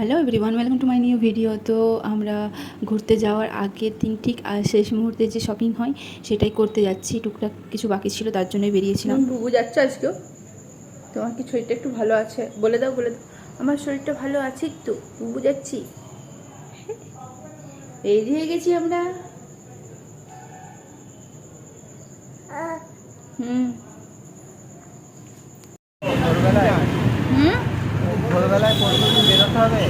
Hello everyone, welcome to my new video. তো আমরা ঘুরতে যাওয়ার আগের দিন ঠিক শেষ মুহূর্তে যে শপিং হয় সেটাই করতে যাচ্ছি। টুকটাক কিছু বাকি ছিল, তার জন্যই বেরিয়েছিলাম। বুবু যাচ্ছে আজকেও? তোমার কি শরীরটা একটু ভালো আছে? বলে দাও, বলে দাও। আমার শরীরটা ভালো আছে তো, বুবু যাচ্ছি। রেডি হয়ে গেছি আমরা। হুম হুম ভোরবেলায় বেরোতে হবে।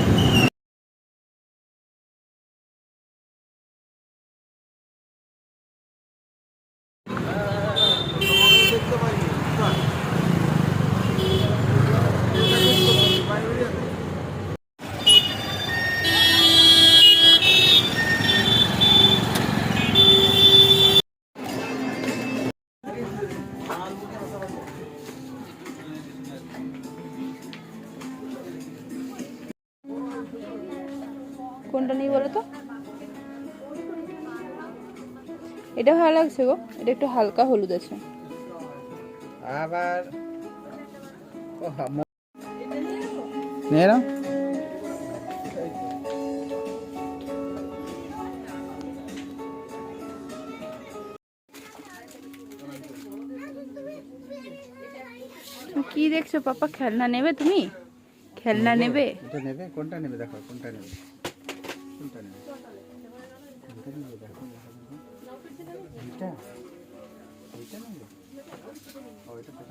কোনটা নেই বলো তো? এটা ভালো লাগছে গো, এটা একটু হালকা হলুদ আছে। আবার নিয়ে নাও। কি দেখছো পাপা? খেলনা নেবে তুমি? খেলনা নেবে? এটা নেবে? কোনটা নেবে দেখো, কোনটা নেবে? কোনটা নেবে? কোনটা নেবে দেখো। এটা এটা নেবে? ও এটা তো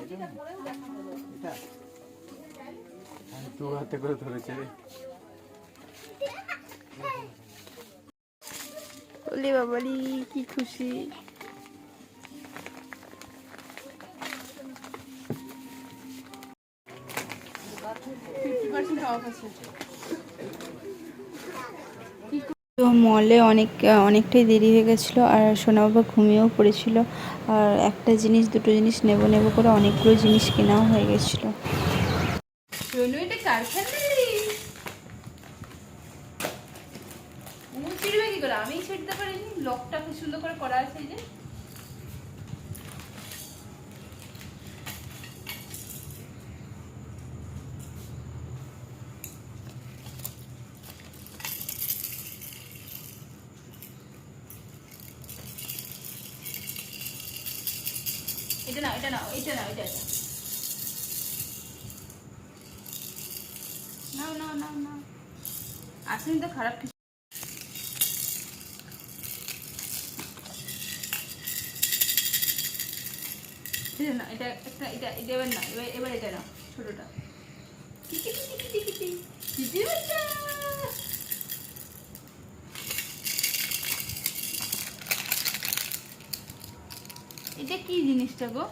এটা নেবে? এটা দু হাতে করে ধরেছে রে। ওলে বাবারি, কি খুশি! তো মলে অনেকটাই দেরি হয়ে গেছিলো, আর সোনা বাবা ঘুমিয়েও পড়েছিল। আর একটা জিনিস দুটো জিনিস নেব নেব করে অনেকগুলো জিনিস কেনাও হয়ে গেছিলো। সোনু, এটা কার খেলনা রে? ছিড়বে কি করে? আমি ছিড়তে পারিনি। লকটা কি সুন্দর করে করা আছে। এই যে এটা নাও, এটা নাও, এটা নাও, এটা নাও, নাও, নাও, নাও। আসেনি তো খারাপ কিছু। এটা না, এটা একটা, এটা এটা এবার না, এবার এটা নাও, ছোটটা। Kitty Kitty Kitty Kitty Kitty বাচ্চা। এটা কি জিনিসটা গো?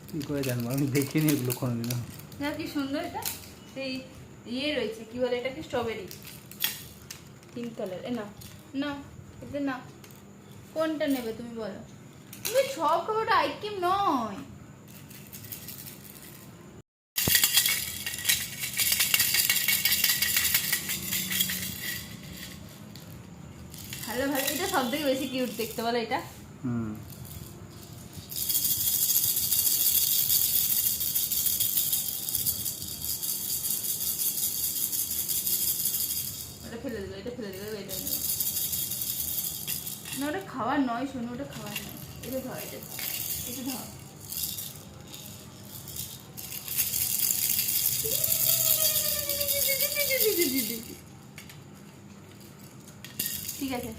কি করে জানবো, আমি দেখিনি এগুলো কোনোদিনও। দেখো কি সুন্দর এটা। সেই ইয়ে রয়েছে, কি বলে এটাকে, স্ট্রবেরি পিঙ্ক কালার। এ নাও, নাও, এটা নাও। কোনটা নেবে তুমি বলো? তুমি সব খাবারটা আইটেম নয়। ভালো ভালো, এটা সব থেকে বেশি কিউট দেখতে, বলো এটা। হুম ওটা ফেলে দেবে, এটা ফেলে দেবে, এটা নেবে না। ওটা খাওয়ার নয় শোনো, ওটা খাওয়ার নয়। এটা ধর, এটা ধর, এটা ধর। ঠিক আছে।